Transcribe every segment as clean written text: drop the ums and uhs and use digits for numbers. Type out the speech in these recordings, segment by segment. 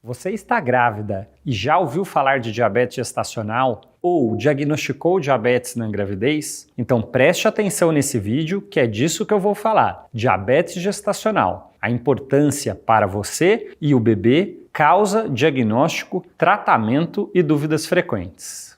Você está grávida e já ouviu falar de diabetes gestacional ou diagnosticou diabetes na gravidez? Então preste atenção nesse vídeo que é disso que eu vou falar, diabetes gestacional, a importância para você e o bebê, causa, diagnóstico, tratamento e dúvidas frequentes.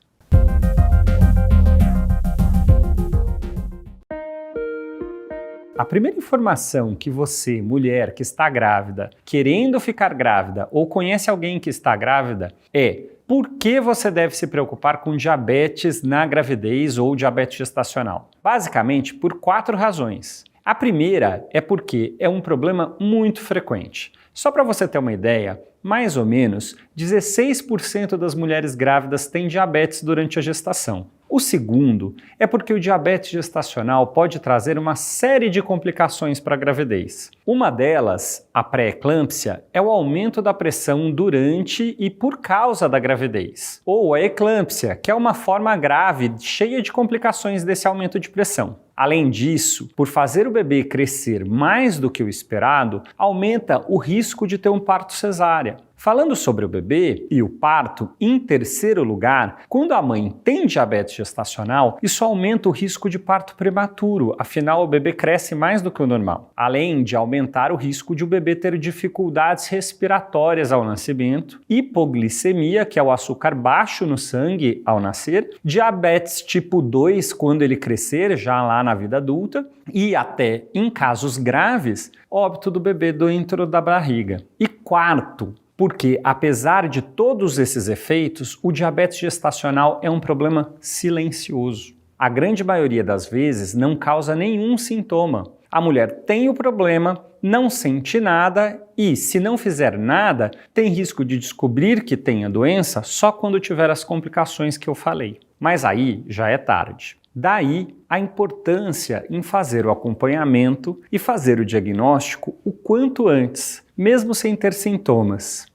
A primeira informação que você, mulher que está grávida, querendo ficar grávida ou conhece alguém que está grávida é por que você deve se preocupar com diabetes na gravidez ou diabetes gestacional. Basicamente por 4 razões. A primeira é porque é um problema muito frequente. Só para você ter uma ideia, mais ou menos 16% das mulheres grávidas têm diabetes durante a gestação. O segundo é porque o diabetes gestacional pode trazer uma série de complicações para a gravidez. Uma delas, a pré-eclâmpsia, é o aumento da pressão durante e por causa da gravidez. Ou a eclâmpsia, que é uma forma grave, cheia de complicações desse aumento de pressão. Além disso, por fazer o bebê crescer mais do que o esperado, aumenta o risco de ter um parto cesárea. Falando sobre o bebê e o parto, em terceiro lugar, quando a mãe tem diabetes gestacional, isso aumenta o risco de parto prematuro, afinal o bebê cresce mais do que o normal. Além de aumentar o risco de o bebê ter dificuldades respiratórias ao nascimento, hipoglicemia, que é o açúcar baixo no sangue ao nascer, diabetes tipo 2 quando ele crescer, já lá na vida adulta, e até, em casos graves, óbito do bebê dentro da barriga. E quarto, porque, apesar de todos esses efeitos, o diabetes gestacional é um problema silencioso. A grande maioria das vezes não causa nenhum sintoma. A mulher tem o problema, não sente nada e, se não fizer nada, tem risco de descobrir que tem a doença só quando tiver as complicações que eu falei. Mas aí já é tarde. Daí a importância em fazer o acompanhamento e fazer o diagnóstico o quanto antes, mesmo sem ter sintomas.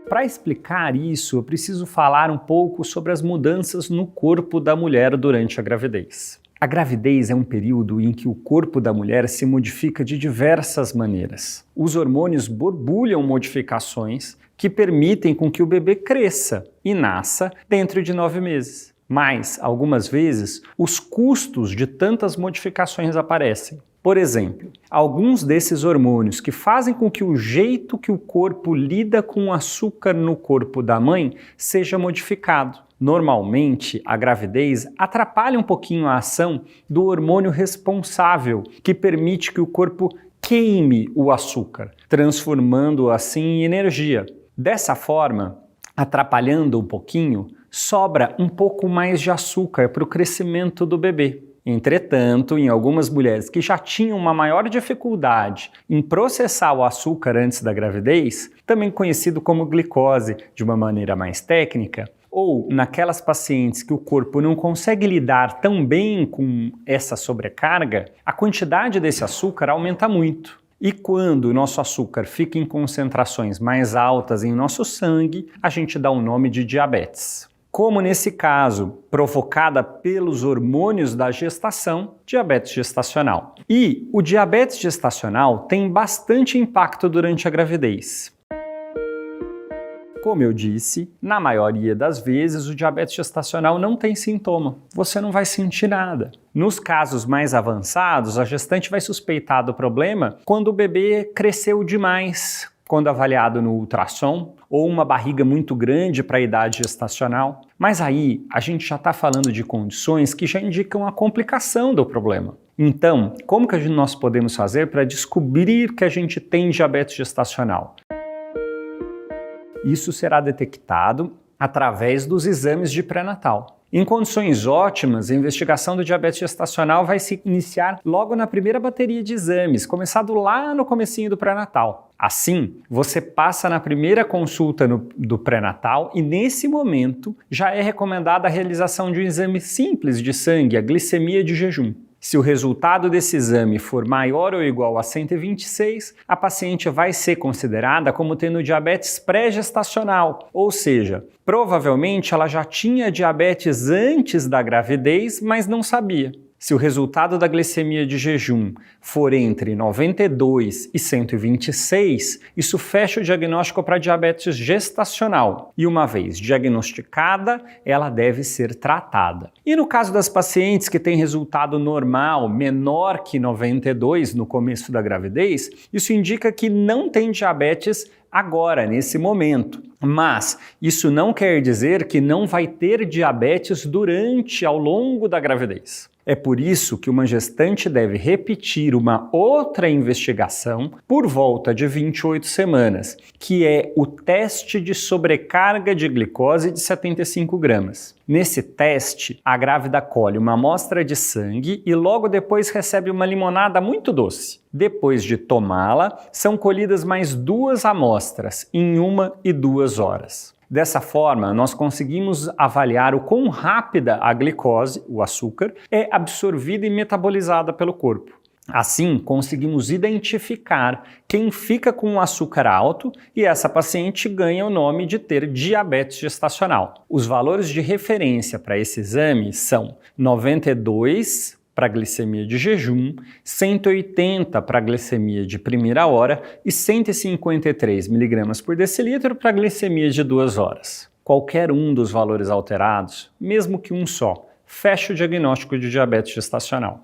Para explicar isso, eu preciso falar um pouco sobre as mudanças no corpo da mulher durante a gravidez. A gravidez é um período em que o corpo da mulher se modifica de diversas maneiras. Os hormônios borbulham modificações que permitem com que o bebê cresça e nasça dentro de 9 meses. Mas, algumas vezes, os custos de tantas modificações aparecem. Por exemplo, alguns desses hormônios que fazem com que o jeito que o corpo lida com o açúcar no corpo da mãe seja modificado. Normalmente, a gravidez atrapalha um pouquinho a ação do hormônio responsável, que permite que o corpo queime o açúcar, transformando-o assim em energia. Dessa forma, atrapalhando um pouquinho, sobra um pouco mais de açúcar para o crescimento do bebê. Entretanto, em algumas mulheres que já tinham uma maior dificuldade em processar o açúcar antes da gravidez, também conhecido como glicose de uma maneira mais técnica, ou naquelas pacientes que o corpo não consegue lidar tão bem com essa sobrecarga, a quantidade desse açúcar aumenta muito. E quando o nosso açúcar fica em concentrações mais altas em nosso sangue, a gente dá o nome de diabetes. Como nesse caso, provocada pelos hormônios da gestação, diabetes gestacional. E o diabetes gestacional tem bastante impacto durante a gravidez. Como eu disse, na maioria das vezes o diabetes gestacional não tem sintoma, você não vai sentir nada. Nos casos mais avançados, a gestante vai suspeitar do problema quando o bebê cresceu demais, quando avaliado no ultrassom, ou uma barriga muito grande para a idade gestacional. Mas aí a gente já está falando de condições que já indicam a complicação do problema. Então, como que nós podemos fazer para descobrir que a gente tem diabetes gestacional? Isso será detectado através dos exames de pré-natal. Em condições ótimas, a investigação do diabetes gestacional vai se iniciar logo na primeira bateria de exames, começado lá no comecinho do pré-natal. Assim, você passa na primeira consulta do pré-natal e nesse momento já é recomendada a realização de um exame simples de sangue, a glicemia de jejum. Se o resultado desse exame for maior ou igual a 126, a paciente vai ser considerada como tendo diabetes pré-gestacional, ou seja, provavelmente ela já tinha diabetes antes da gravidez, mas não sabia. Se o resultado da glicemia de jejum for entre 92 e 126, isso fecha o diagnóstico para diabetes gestacional. E uma vez diagnosticada, ela deve ser tratada. E no caso das pacientes que têm resultado normal menor que 92 no começo da gravidez, isso indica que não tem diabetes agora, nesse momento. Mas isso não quer dizer que não vai ter diabetes ao longo da gravidez. É por isso que uma gestante deve repetir uma outra investigação por volta de 28 semanas, que é o teste de sobrecarga de glicose de 75 gramas. Nesse teste, a grávida colhe uma amostra de sangue e logo depois recebe uma limonada muito doce. Depois de tomá-la, são colhidas mais 2 amostras, em 1 e 2 horas. Dessa forma, nós conseguimos avaliar o quão rápida a glicose, o açúcar, é absorvida e metabolizada pelo corpo. Assim, conseguimos identificar quem fica com o açúcar alto e essa paciente ganha o nome de ter diabetes gestacional. Os valores de referência para esse exame são 92 para glicemia de jejum, 180 para glicemia de primeira hora e 153 mg por decilitro para glicemia de 2 horas. Qualquer um dos valores alterados, mesmo que um só, fecha o diagnóstico de diabetes gestacional.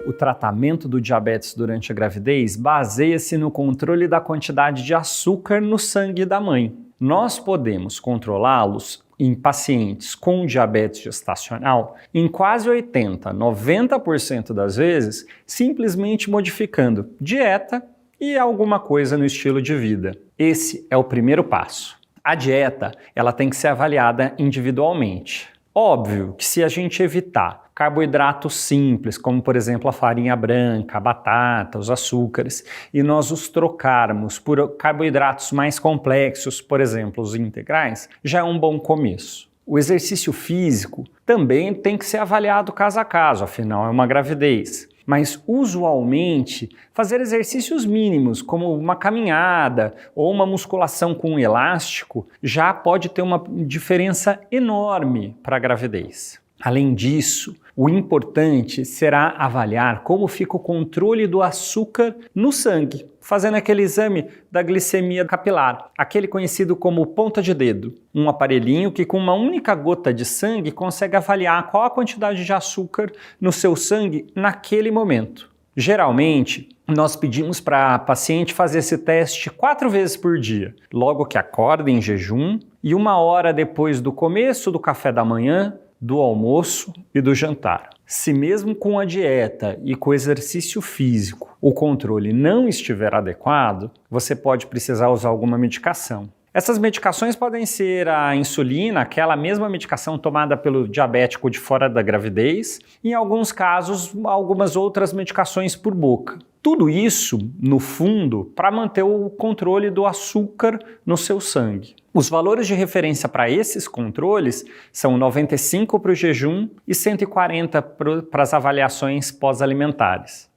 O tratamento do diabetes durante a gravidez baseia-se no controle da quantidade de açúcar no sangue da mãe. Nós podemos controlá-los em pacientes com diabetes gestacional em quase 80–90% das vezes, simplesmente modificando dieta e alguma coisa no estilo de vida. Esse é o primeiro passo. A dieta, ela tem que ser avaliada individualmente. Óbvio que se a gente evitar carboidratos simples, como por exemplo a farinha branca, a batata, os açúcares, e nós os trocarmos por carboidratos mais complexos, por exemplo os integrais, já é um bom começo. O exercício físico também tem que ser avaliado caso a caso, afinal é uma gravidez. Mas, usualmente, fazer exercícios mínimos, como uma caminhada ou uma musculação com um elástico, já pode ter uma diferença enorme para a gravidez. Além disso, o importante será avaliar como fica o controle do açúcar no sangue, fazendo aquele exame da glicemia capilar, aquele conhecido como ponta de dedo, um aparelhinho que com uma única gota de sangue consegue avaliar qual a quantidade de açúcar no seu sangue naquele momento. Geralmente, nós pedimos para a paciente fazer esse teste 4 vezes por dia, logo que acorda em jejum e 1 hora depois do começo do café da manhã, do almoço e do jantar. Se mesmo com a dieta e com o exercício físico o controle não estiver adequado, você pode precisar usar alguma medicação. Essas medicações podem ser a insulina, aquela mesma medicação tomada pelo diabético de fora da gravidez, e em alguns casos, algumas outras medicações por boca. Tudo isso, no fundo, para manter o controle do açúcar no seu sangue. Os valores de referência para esses controles são 95 para o jejum e 140 para as avaliações pós-alimentares.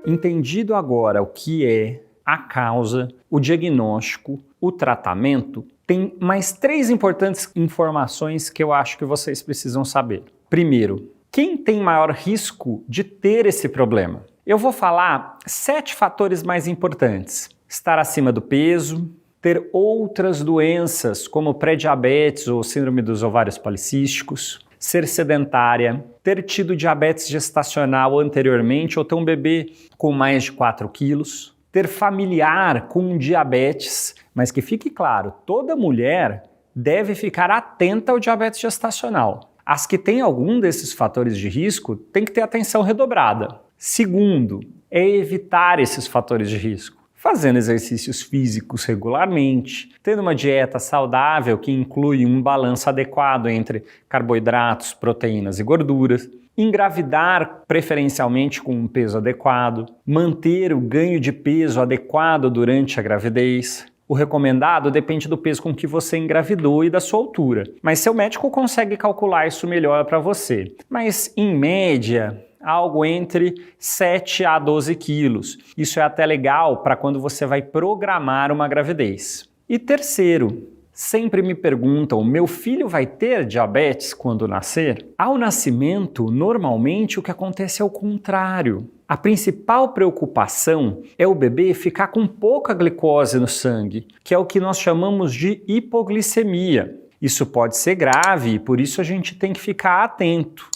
Entendido agora o que é a causa, o diagnóstico, o tratamento, tem mais 3 importantes informações que eu acho que vocês precisam saber. Primeiro, quem tem maior risco de ter esse problema? Eu vou falar 7 fatores mais importantes. Estar acima do peso, ter outras doenças como pré-diabetes ou síndrome dos ovários policísticos, ser sedentária, ter tido diabetes gestacional anteriormente ou ter um bebê com mais de 4 quilos, ter familiar com diabetes, mas que fique claro, toda mulher deve ficar atenta ao diabetes gestacional. As que têm algum desses fatores de risco têm que ter atenção redobrada. Segundo, é evitar esses fatores de risco, fazendo exercícios físicos regularmente, tendo uma dieta saudável que inclui um balanço adequado entre carboidratos, proteínas e gorduras, engravidar preferencialmente com um peso adequado, manter o ganho de peso adequado durante a gravidez. O recomendado depende do peso com que você engravidou e da sua altura, mas seu médico consegue calcular isso melhor para você. Mas, em média, algo entre 7 a 12 quilos. Isso é até legal para quando você vai programar uma gravidez. E terceiro, sempre me perguntam: meu filho vai ter diabetes quando nascer? Ao nascimento, normalmente o que acontece é o contrário. A principal preocupação é o bebê ficar com pouca glicose no sangue, que é o que nós chamamos de hipoglicemia. Isso pode ser grave e por isso a gente tem que ficar atento.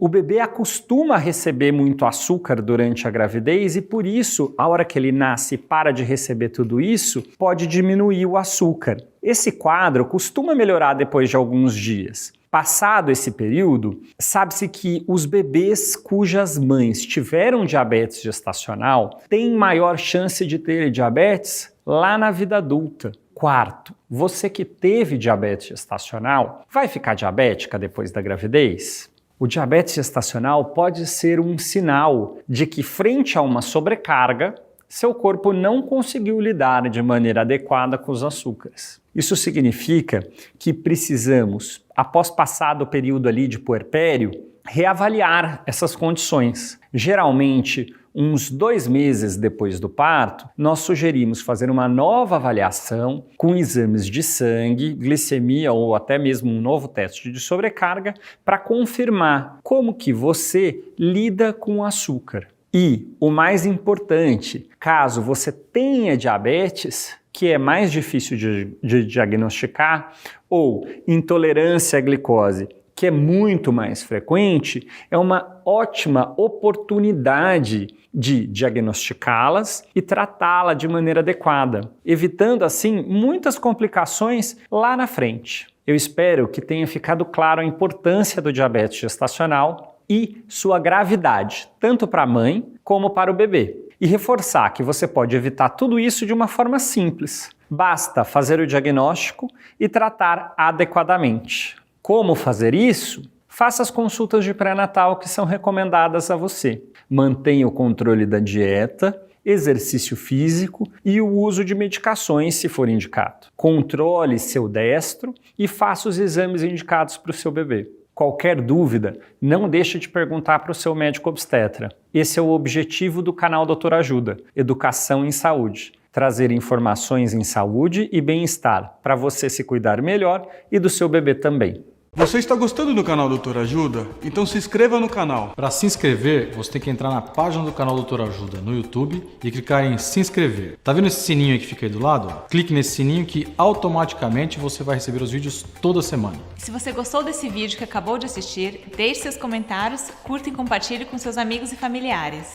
O bebê acostuma a receber muito açúcar durante a gravidez e por isso, a hora que ele nasce e para de receber tudo isso, pode diminuir o açúcar. Esse quadro costuma melhorar depois de alguns dias. Passado esse período, sabe-se que os bebês cujas mães tiveram diabetes gestacional têm maior chance de ter diabetes lá na vida adulta. Quarto, você que teve diabetes gestacional, vai ficar diabética depois da gravidez? O diabetes gestacional pode ser um sinal de que, frente a uma sobrecarga, seu corpo não conseguiu lidar de maneira adequada com os açúcares. Isso significa que precisamos, após passado o período ali de puerpério, reavaliar essas condições. Geralmente, uns 2 meses depois do parto, nós sugerimos fazer uma nova avaliação com exames de sangue, glicemia ou até mesmo um novo teste de sobrecarga para confirmar como que você lida com o açúcar. E, o mais importante, caso você tenha diabetes, que é mais difícil de diagnosticar, ou intolerância à glicose, que é muito mais frequente, é uma ótima oportunidade de diagnosticá-las e tratá-la de maneira adequada, evitando assim muitas complicações lá na frente. Eu espero que tenha ficado claro a importância do diabetes gestacional e sua gravidade, tanto para a mãe como para o bebê. E reforçar que você pode evitar tudo isso de uma forma simples. Basta fazer o diagnóstico e tratar adequadamente. Como fazer isso? Faça as consultas de pré-natal que são recomendadas a você. Mantenha o controle da dieta, exercício físico e o uso de medicações, se for indicado. Controle seu destro e faça os exames indicados para o seu bebê. Qualquer dúvida, não deixe de perguntar para o seu médico obstetra. Esse é o objetivo do canal Doutor Ajuda, Educação em Saúde. Trazer informações em saúde e bem-estar para você se cuidar melhor e do seu bebê também. Você está gostando do canal Doutor Ajuda? Então se inscreva no canal. Para se inscrever, você tem que entrar na página do canal Doutor Ajuda no YouTube e clicar em se inscrever. Tá vendo esse sininho aí que fica aí do lado? Clique nesse sininho que automaticamente você vai receber os vídeos toda semana. Se você gostou desse vídeo que acabou de assistir, deixe seus comentários, curta e compartilhe com seus amigos e familiares.